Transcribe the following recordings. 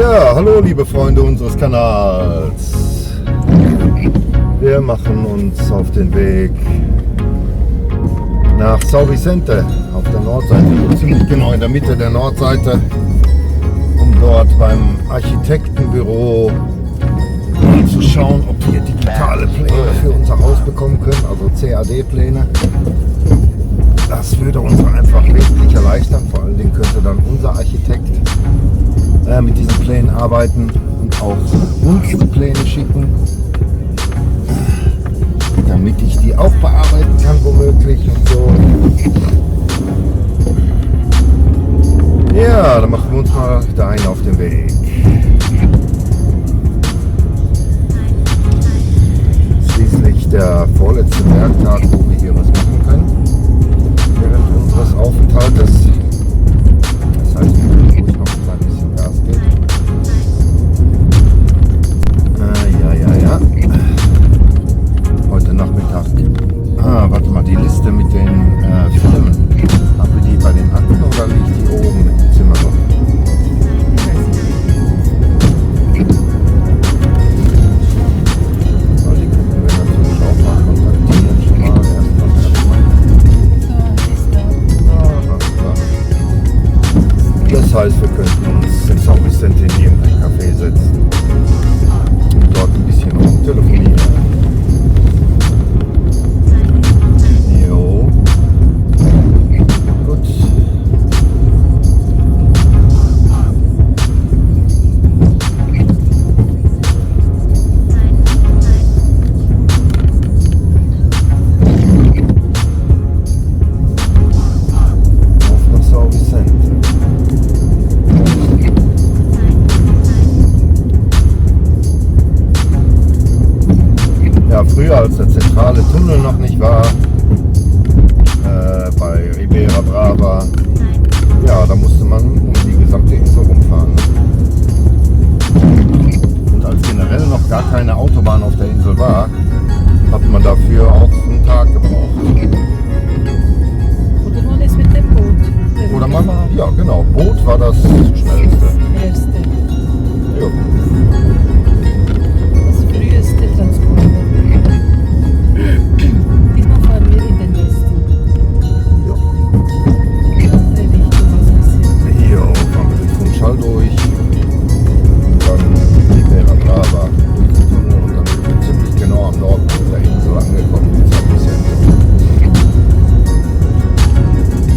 Ja, hallo liebe Freunde unseres Kanals. Wir machen uns auf den Weg nach São Vicente auf der Nordseite, ziemlich genau in der Mitte der Nordseite, um dort beim Architektenbüro zu schauen, ob wir digitale Pläne für unser Haus bekommen können, also CAD-Pläne. Das würde uns einfach wesentlich erleichtern, vor allen Dingen könnte dann unser Architekt mit diesen Plänen arbeiten und auch uns die Pläne schicken, damit ich die auch bearbeiten kann womöglich und so. Ja, dann machen wir uns mal dahin auf den Weg. Schließlich der vorletzte Werktag, wo wir hier was machen können während unseres Aufenthaltes. Das heißt, wir müssen ruhig noch ein bisschen Gas geben. Ja. Heute Nachmittag. Warte mal, die Liste mit den Filmen. Haben wir die bei den Akten oder liegt die oben im Zimmer noch? Aber die könnten wir natürlich auch mal kontaktieren. Schon mal erstmal das heißt, wir könnten uns in São Vicente in irgendein Café setzen und dort ein bisschen rumtelefonieren. Jo. Gut. Auf nach São Vicente. Ja, früher, als der zentrale Tunnel noch nicht war, bei Ribeira Brava, ja, da musste man um die gesamte Insel rumfahren. Und als generell noch gar keine Autobahn auf der Insel war, hat man dafür auch einen Tag gebraucht. Oder man ist mit dem Boot. Oder man, ja genau, Boot war das schnellste. Erste. Jo. Das früheste Transportmittel. Diesmal fahren wir in den Westen. Jo. Andere Richtung, was ist hier? Jo, fahren wir durch Funchal durch. Und dann Ribeira Brava durch den Tunnel und dann sind wir ziemlich genau am Norden der Insel angekommen in São Vicente.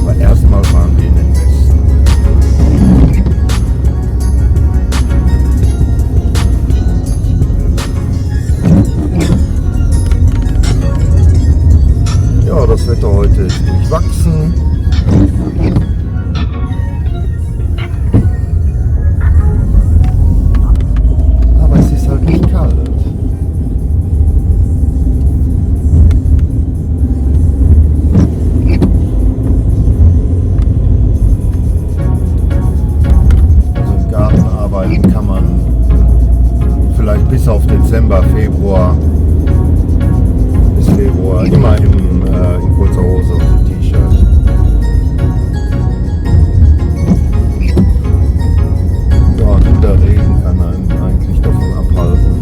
Aber erstmal fahren wir in den Westen. Ja, das Wetter heute ist durchwachsen. Aber es ist halt nicht kalt. Also im Garten arbeiten kann man vielleicht bis auf Dezember, Februar bis Februar immer in kurzer Hose und im T-Shirt. Ja, und der Regen kann einen eigentlich davon abhalten.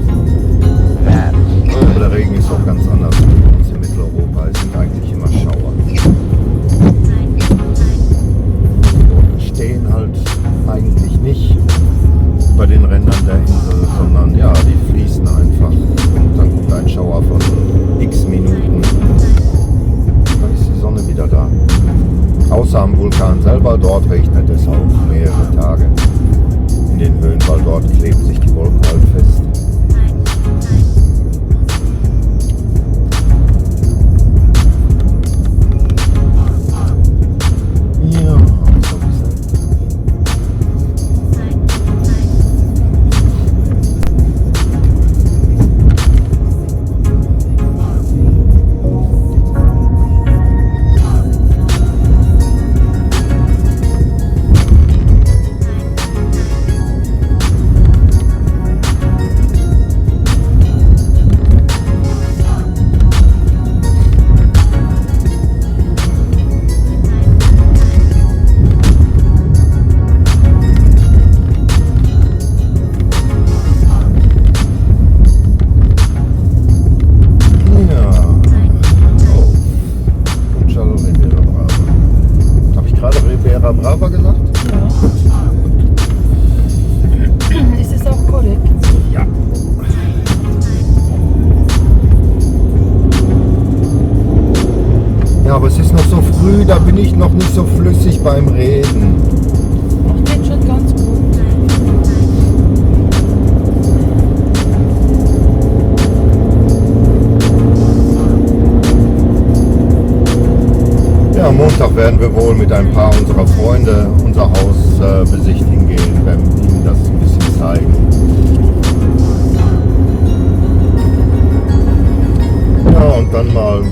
Aber der Regen ist auch ganz anders als bei uns in Mitteleuropa. Es sind eigentlich immer Schauer. Die stehen halt eigentlich nicht bei den Rändern der Insel, sondern ja, die fließen einfach. Und dann kommt ein Schauer von x Minuten. Dann ist die Sonne wieder da. Außer am Vulkan selber, dort regnet es auch mehrere Tage in den Höhen, weil dort kleben sich die Wolken halt fest. Ja, so ist es. bin ich noch nicht so flüssig beim Reden. Ach, geht schon ganz gut. Ja, am Montag werden wir wohl mit ein paar unserer Freunde unser Haus besichtigen gehen, werden ihnen das ein bisschen zeigen. Ja, und dann mal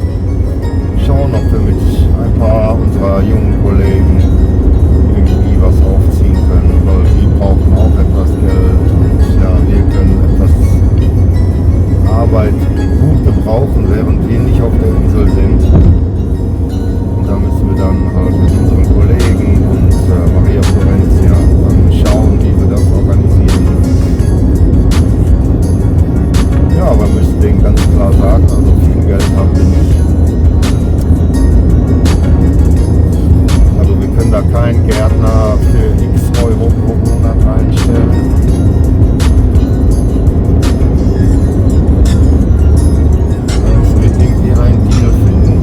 schauen, ob wir mit ein paar unserer jungen Kollegen irgendwie was aufziehen können, weil die brauchen auch etwas Geld und ja, wir können etwas Arbeit gut gebrauchen, während wir nicht auf der Insel sind. Und da müssen wir dann halt mit unseren Kollegen und Maria Florencia dann schauen, wie wir das organisieren. Ja, aber wir müssen denen ganz klar sagen, also viel Geld haben wir nicht. Also wir können da keinen Gärtner für x Euro pro Monat einstellen. Da müssen wir irgendwie einen Deal finden.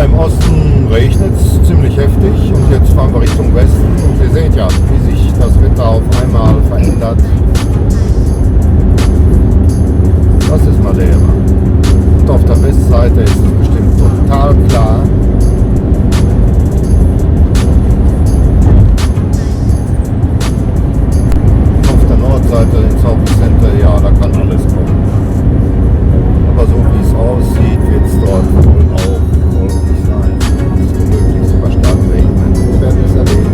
Im Osten regnet es ziemlich heftig und jetzt fahren wir Richtung Westen und ihr seht ja, wie sich das Wetter auf einmal verändert. Das ist Madeira. Und auf der Westseite ist es bestimmt total klar. Auf der Nordseite ins Hauptcenter, ja, da kann alles kommen. Aber so wie es aussieht, wird es dort wohl auch wolkig sein. Es ist womöglich sogar stark regnen. Wir werden es erleben.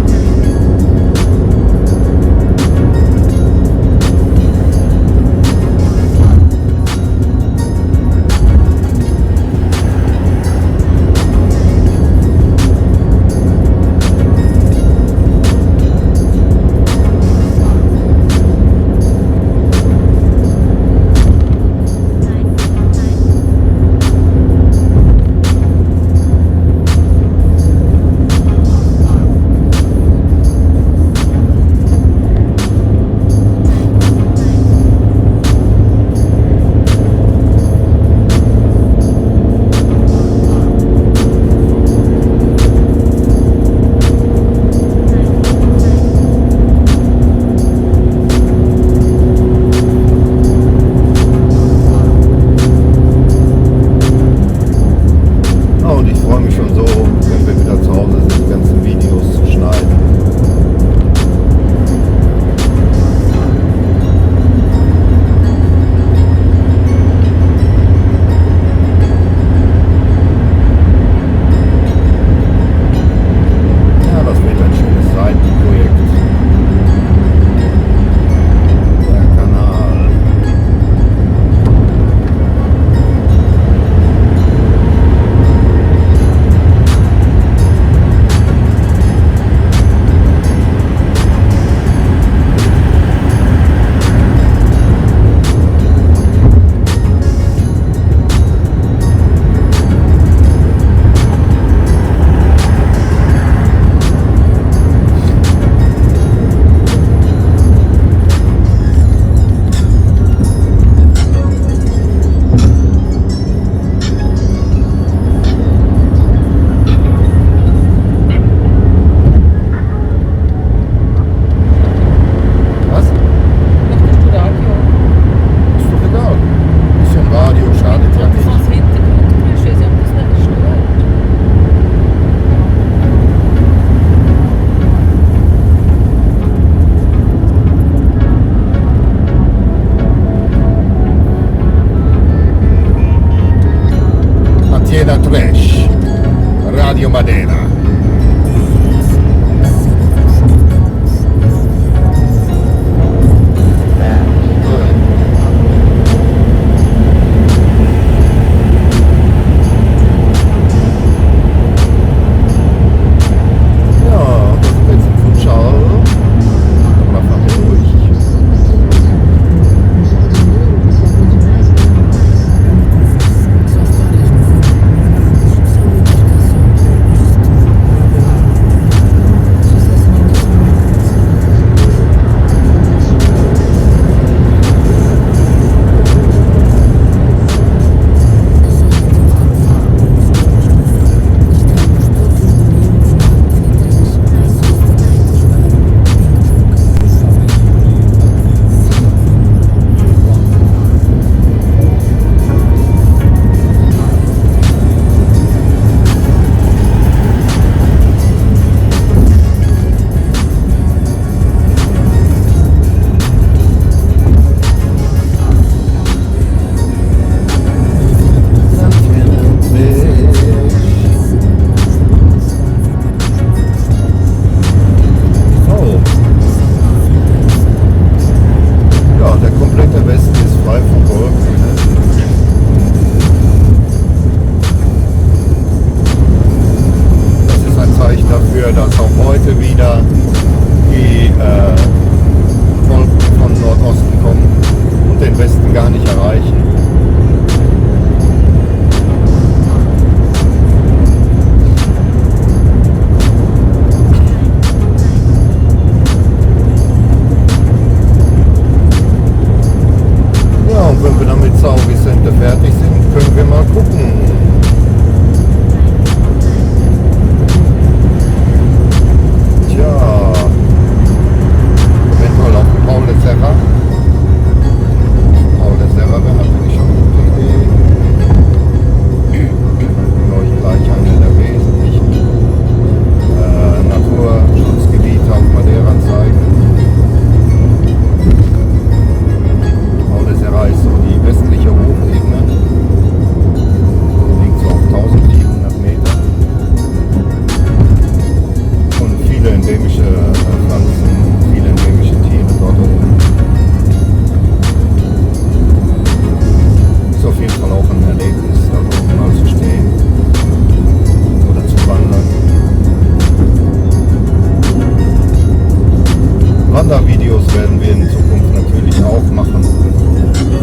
Videos werden wir in Zukunft natürlich auch machen.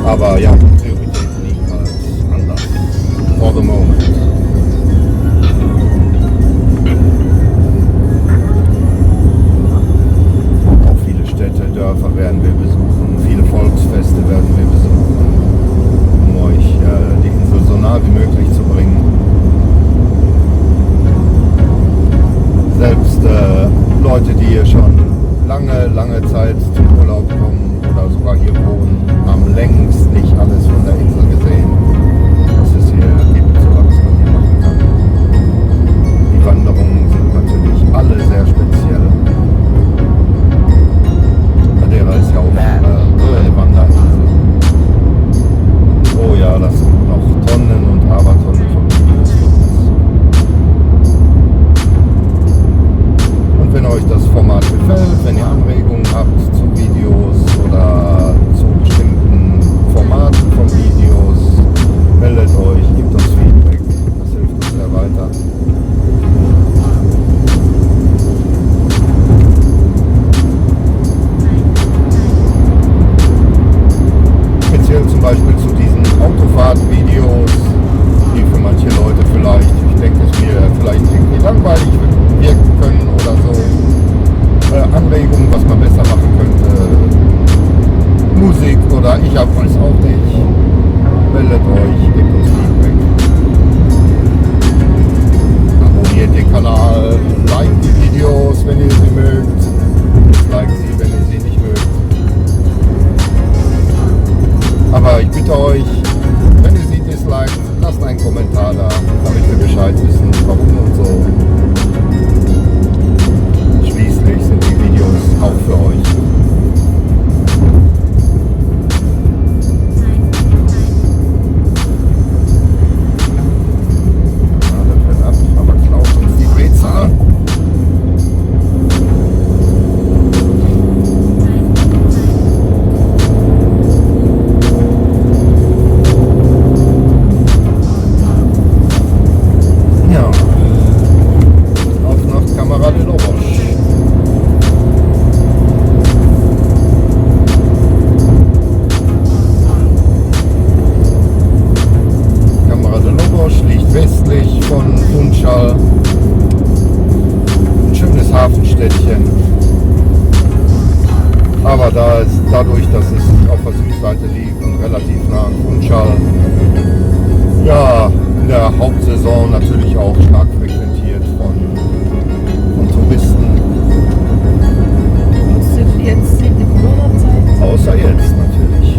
Aber ja, Prioritäten liegen halt anders. For the moment. Auch viele Städte, Dörfer werden wir besuchen. Viele Volksfeste werden wir besuchen, um euch die Insel so nah wie möglich zu bringen. Selbst Leute, die hier schon lange Zeit zum Urlaub kommen oder sogar hier wohnen, haben längst nicht alles von der Insel gesehen, was es hier gibt, so was man hier machen kann. Die Wanderungen sind natürlich alle sehr speziell. Madeira ist ja auch eine Wanderinsel. Oh ja, das sind noch Tonnen und Abertonnen von Videos für uns. Und wenn euch das Format gefällt, wenn ihr Anregungen habt zu Videos oder zu bestimmten Formaten von Videos, meldet euch, gebt uns Feedback, das hilft uns sehr weiter. Speziell zum Beispiel zu diesen Autofahrtvideos, die für manche Leute vielleicht, ich denke es mir, vielleicht irgendwie langweilig wirken können oder so. Anregungen, was man besser machen könnte. Musik oder ich weiß auch nicht. Meldet euch, gebt uns Feedback. Abonniert den Kanal, liked die Videos, wenn ihr sie mögt. Disliked sie, wenn ihr sie nicht mögt. Aber ich bitte euch, wenn ihr sie disliked, lasst einen Kommentar da, damit wir Bescheid wissen, warum und so. Schließlich sind die Videos auch für euch. Das fällt ab, aber klaut uns die Drehzahl. Ja, auf nach Camara de Lobos. Camara de Lobos liegt westlich von Funchal. Ein schönes Hafenstädtchen. Aber dadurch, dass es auf der Südseite liegt und relativ nah an Funchal, ja, in der Hauptsaison natürlich auch stark frequentiert von Touristen. Jetzt in der Corona-Zeit. Außer jetzt natürlich.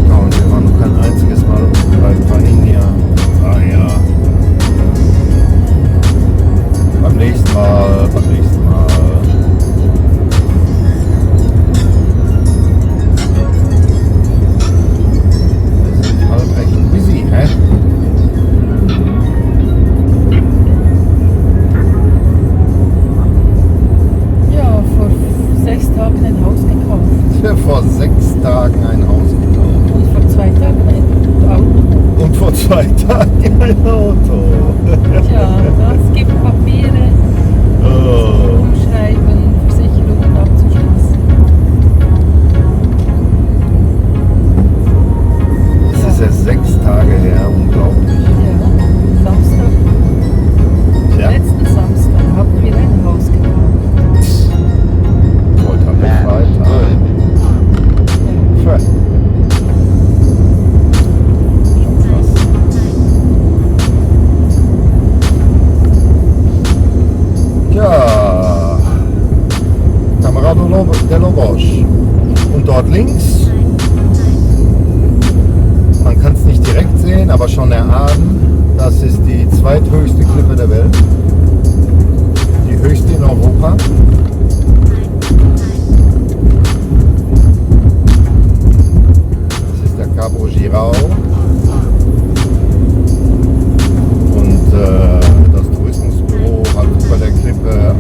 Ja, und wir waren noch kein einziges Mal bei Pahinja. Ah ja. Beim nächsten Mal. Wir sind halt echt busy, hä? Ja, vor 6 Tagen ein Haus gekauft. Vor 6 Tagen ein Haus gekauft. Und vor 2 Tagen ein Auto. Und vor 2 Tagen ein Auto. Tja, das gibt Papiere, Oh. umschreiben, Versicherungen abzuschließen. Es ist erst 6 Tage her, unglaublich. Ja, Samstag, Tja, letzten Samstag haben wir ein Haus gekauft. heute haben wir Freitag. Tja. Schon krass. Ja, Camara de Lobos. Und dort links, man kann es nicht direkt sehen, aber schon erahnen, das ist die zweithöchste Klippe der Welt. Die höchste in Europa. Das ist der Cabo Girao. Und das Tourismusbüro hat bei der Klippe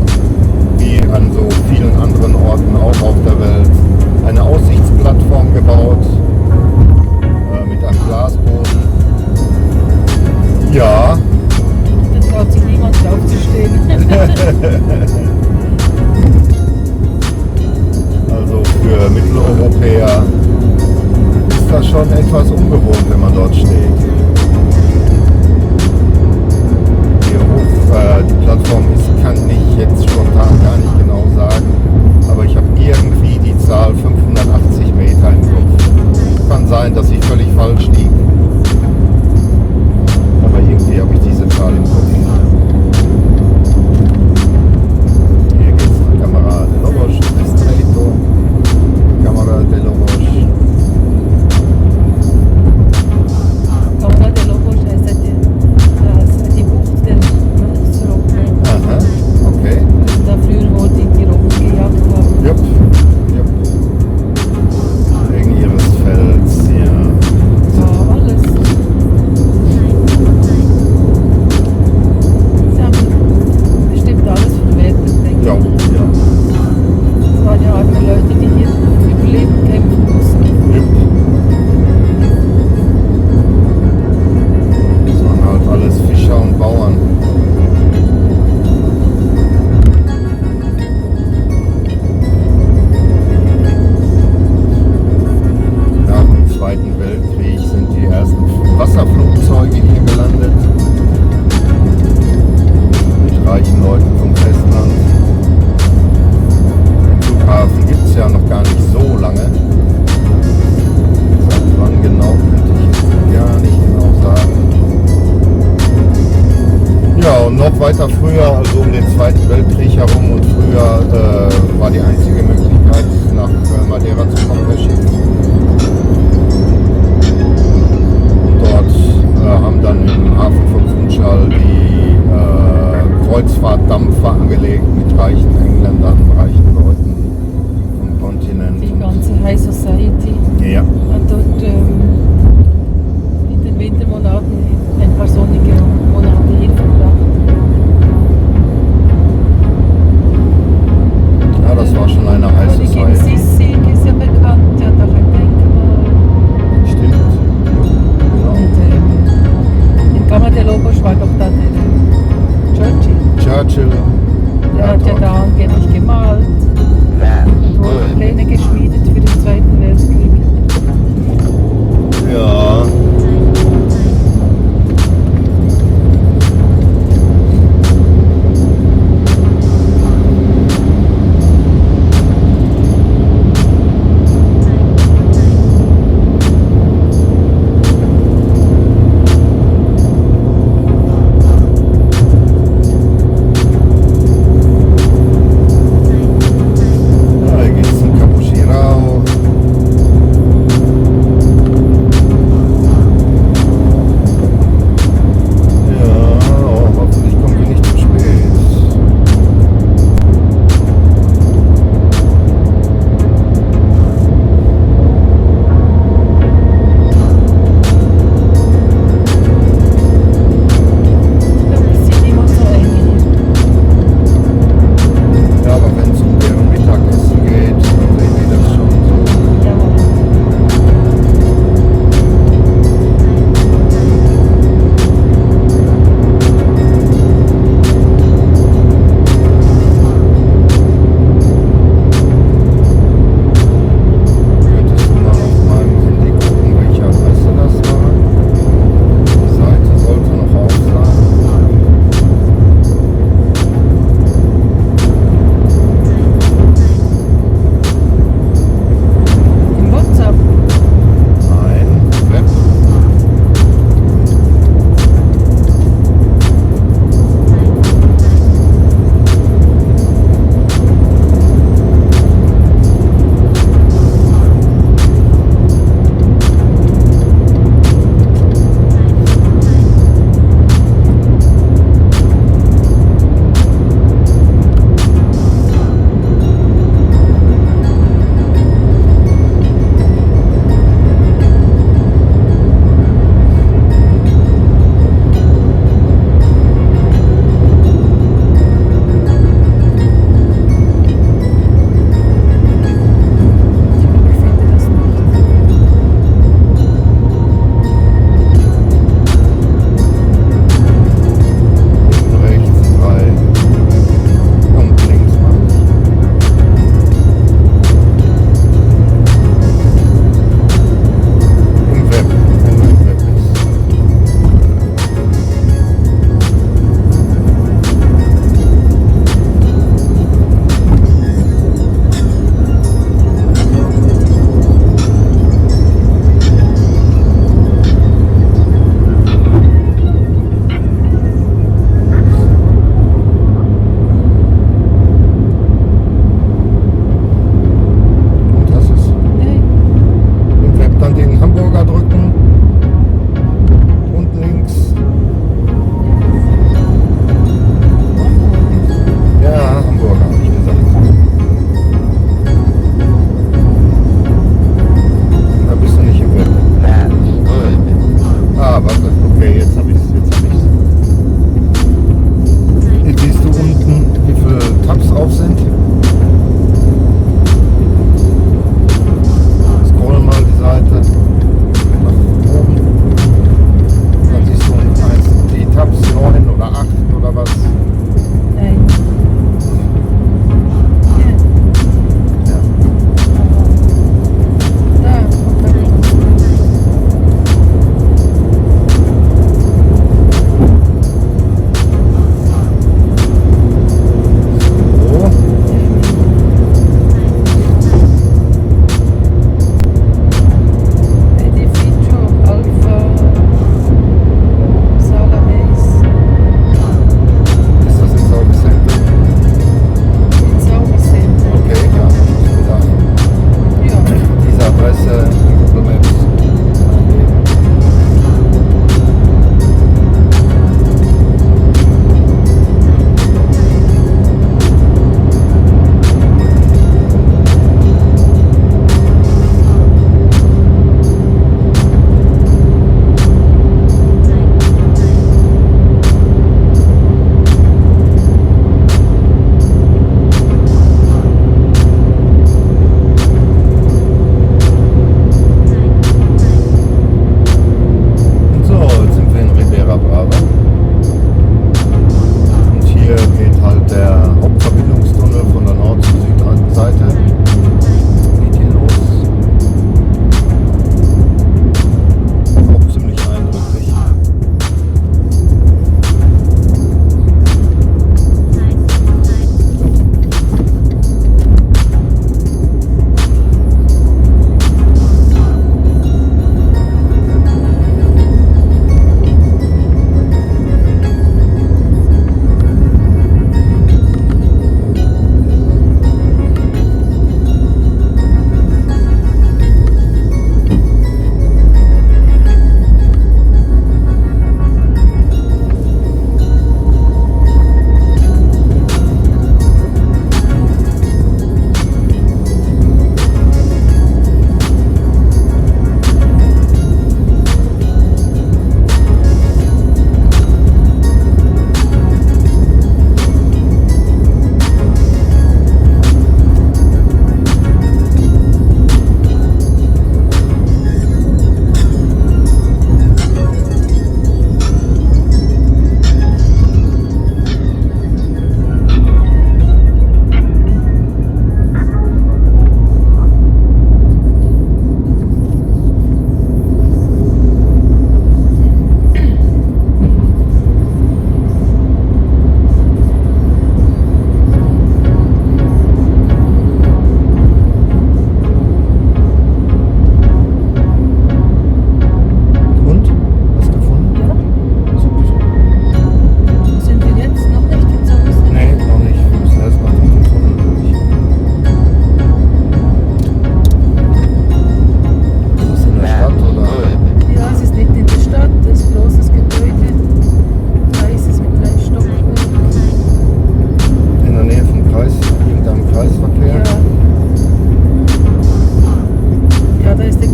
wie an so vielen anderen Orten auch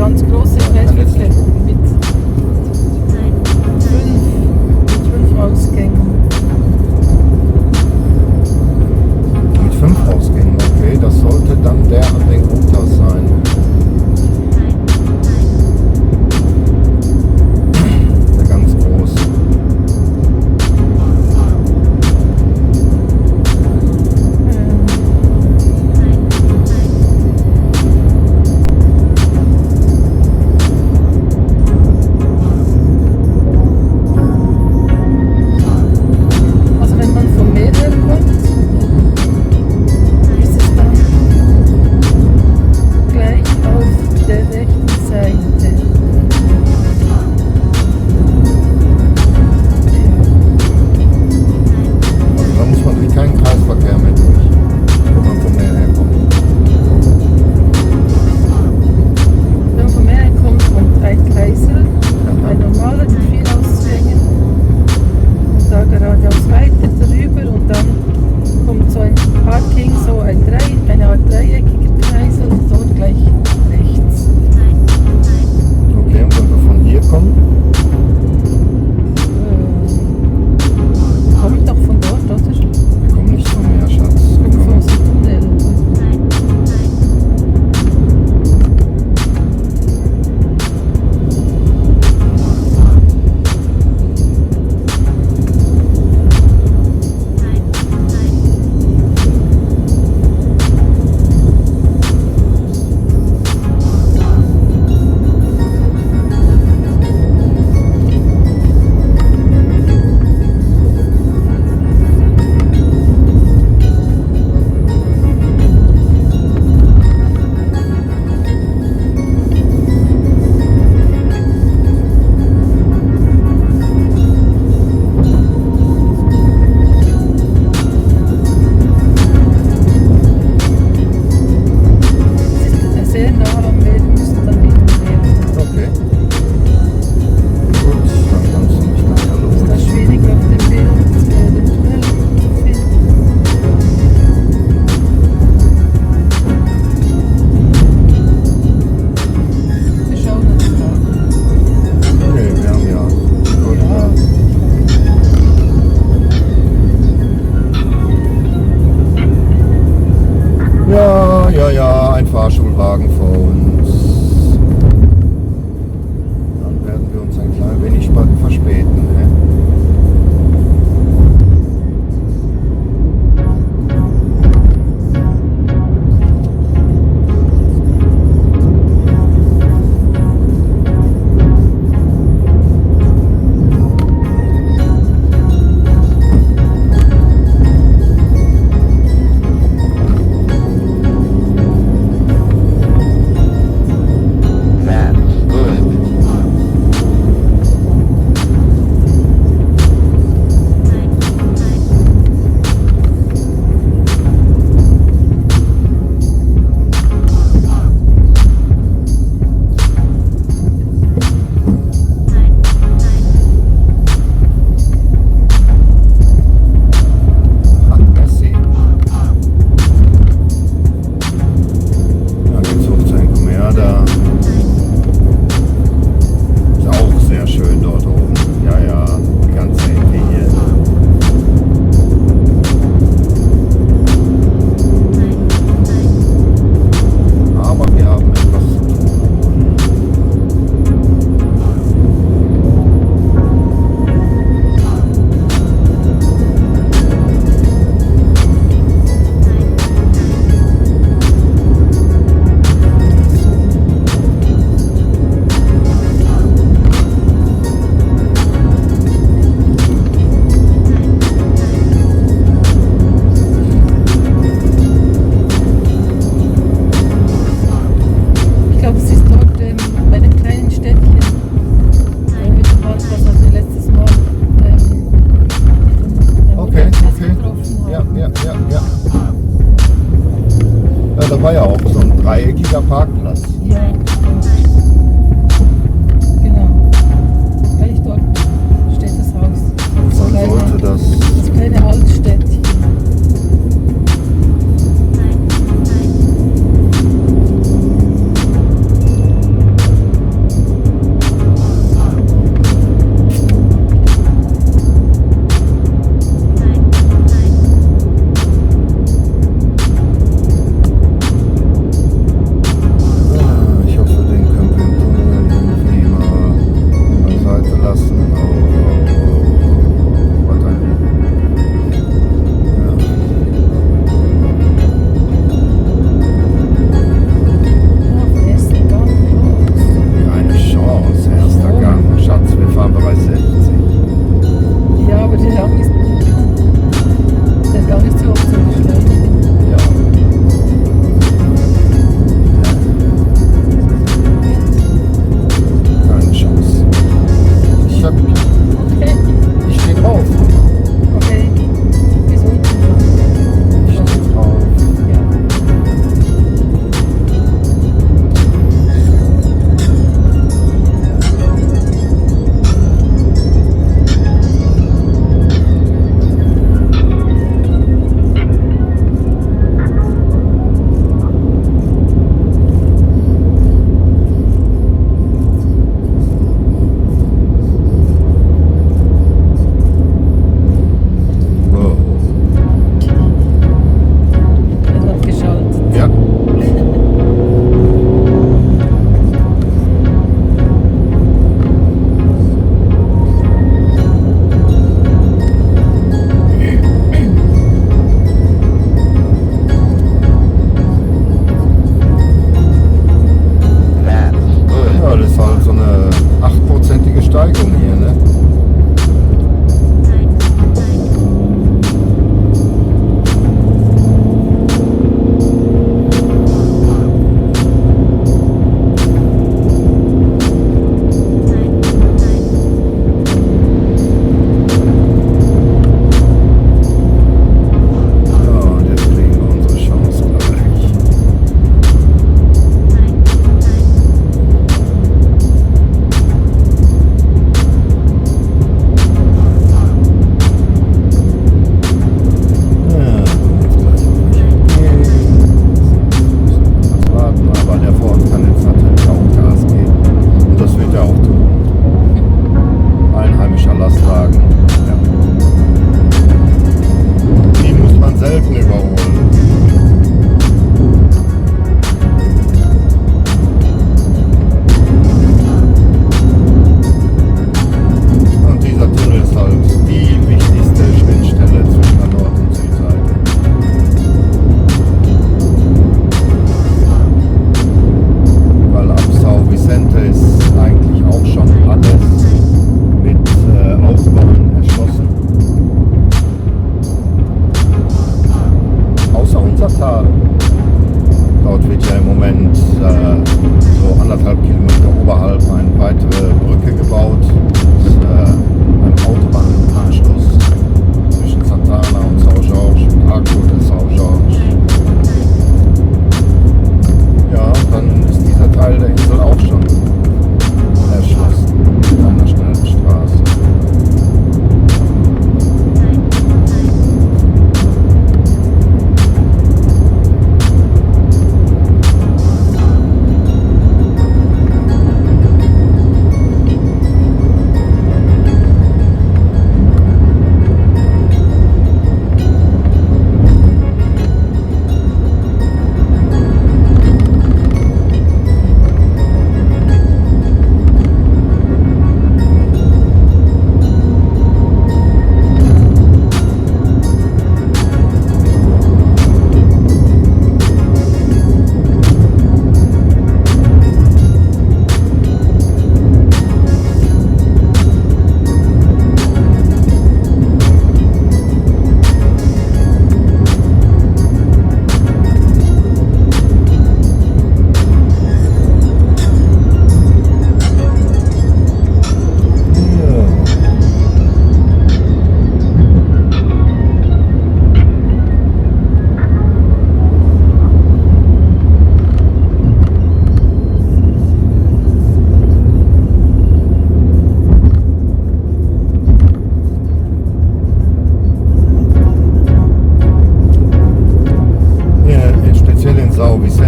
ganz große Kreisverkehr mit 5 Ausgängen. Mit 5 Ausgängen, okay. Das sollte dann der an den Grundhaus sein. Der ganz groß. Also wenn man vom Meer her kommt, ist es dann gleich auf der rechten Seite. Also da muss man durch keinen Kreisverkehr mehr durch, wenn man vom Meer her kommt. Wenn man vom Meer her kommt, kommt ein Kreisel, ein normaler mit 4 Ausgängen. Und da geradeaus weiter drüber und dann kommt so ein Parking, so eine Art dreieckiger Kreisel und dort gleich rechts. Okay, und wenn wir von hier kommen, Kommt doch von dort, oder? wir kommen nicht vom Meer, Schatz. Wir Kommt von kommen, unserem Tunnel. Sehr nah am Meer, wir müssen dann wieder mehr. okay. Gut, dann kannst du mich da ja Es ist los. schwierig auf dem Bild den Tunnel zu finden. Wir schauen uns an. Nee, wir haben ja. Gut, ja, ein Fahrschulwagen vor uns. Dann werden wir uns ein klein wenig verspäten. Ne? That's good. Ach, Messi. Ja, geht's hoch zu Encomerda. Ist auch sehr schön dort oben. Ja, die ganze Ecke hier. Aber wir haben etwas zu tun. Ich glaube, es ist dort bei dem kleinen Städtchen, was wir letztes Mal Okay. getroffen haben. Ja. Ja, da war ja auch so ein dreieckiger Parkplatz. Ja. Genau. Gleich dort steht das Haus. Dann sollte das. Das kleine Altstädtchen.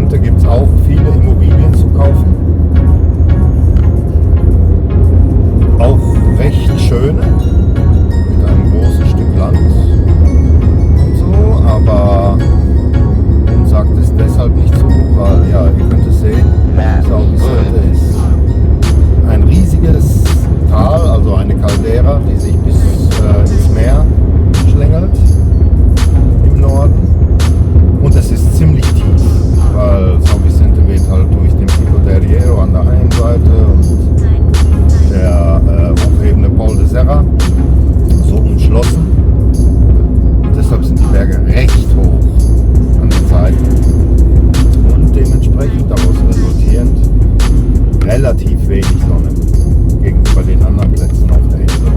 Vicente gibt es auch viele Immobilien zu kaufen. Auch recht schöne, mit einem großen Stück Land und so, aber uns sagt es deshalb nicht zu, weil ja, ihr könnt es sehen, São Vicente ist ein riesiges Tal, also eine Caldera, die sich bis ins Meer schlängelt im Norden, und es ist ziemlich tief, weil São Vicente weht halt durch den Pico del Hierro an der einen Seite und der hochebene Pol de Serra so umschlossen. Und deshalb sind die Berge recht hoch an den Seiten und dementsprechend daraus resultierend relativ wenig Sonne gegenüber den anderen Plätzen auf der Insel.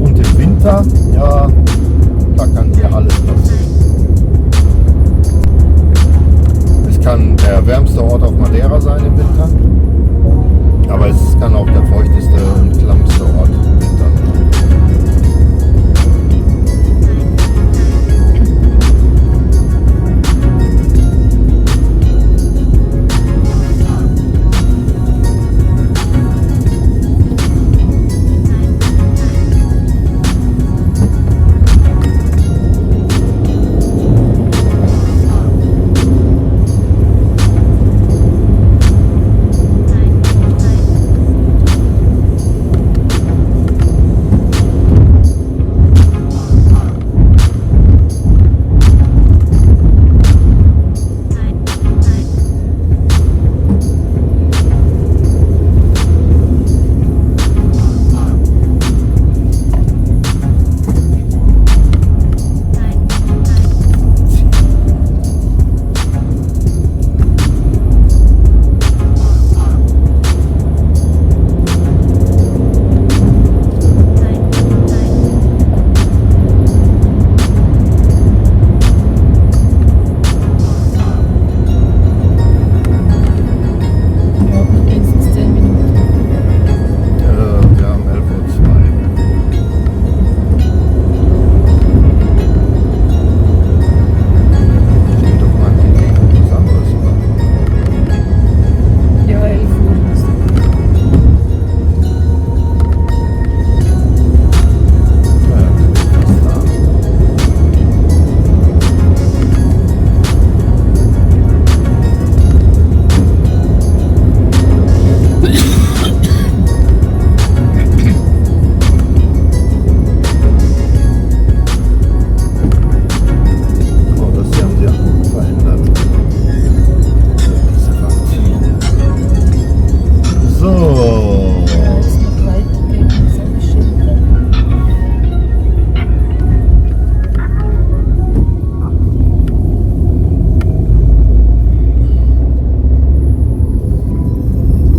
Und im Winter, ja, da kann hier alles passieren. Es kann der wärmste Ort auf Madeira sein im Winter, aber es kann auch der feuchteste und klammste Ort im Winter sein.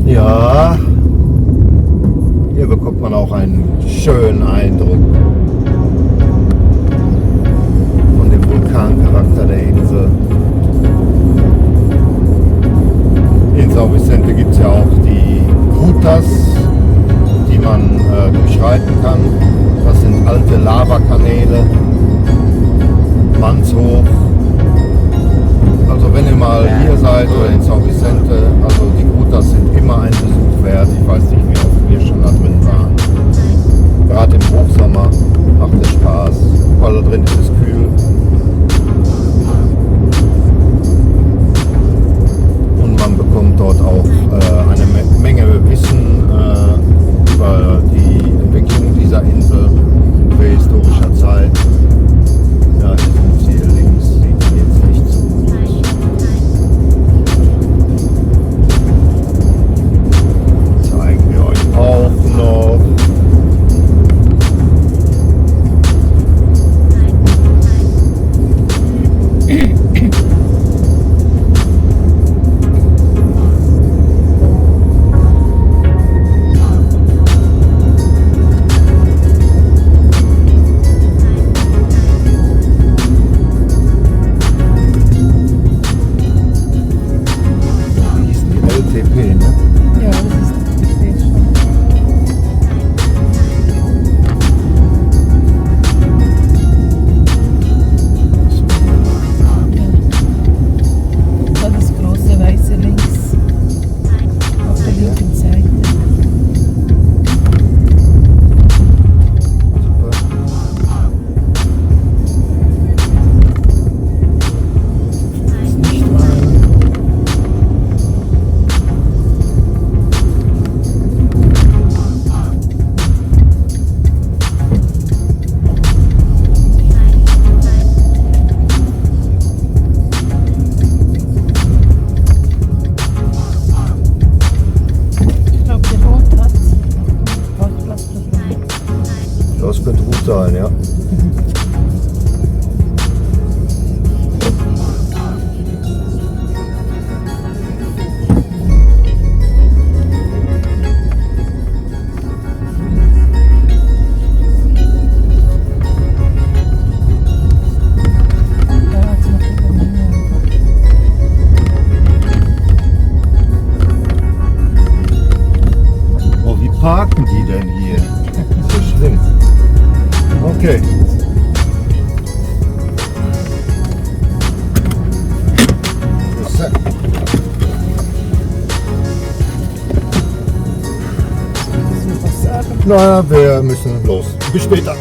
Ja, hier bekommt man auch einen schönen Eindruck von dem Vulkancharakter der Insel. In São Vicente gibt es ja auch die Grutas, die man durchschreiten kann. Das sind alte Lavakanäle, mannshoch. Also wenn ihr mal hier seid oder in São Vicente, also die Grutas sind immer ein Besuch wert. Ich weiß nicht, wie oft wir schon da drin waren. Gerade im Hochsommer macht es Spaß, weil da drin ist es kühl. Und man bekommt dort auch eine Menge Wissen über die Entwicklung dieser Insel in prähistorischer Zeit. Ja, hier links sieht man jetzt nicht so gut. Zeigen wir euch auch noch. sein, ja. Da hat's noch über Mühe. Oh, wie parken die denn hier? So schlimm. Okay. So. Willst du was sagen? Naja, wir müssen los. Bis später.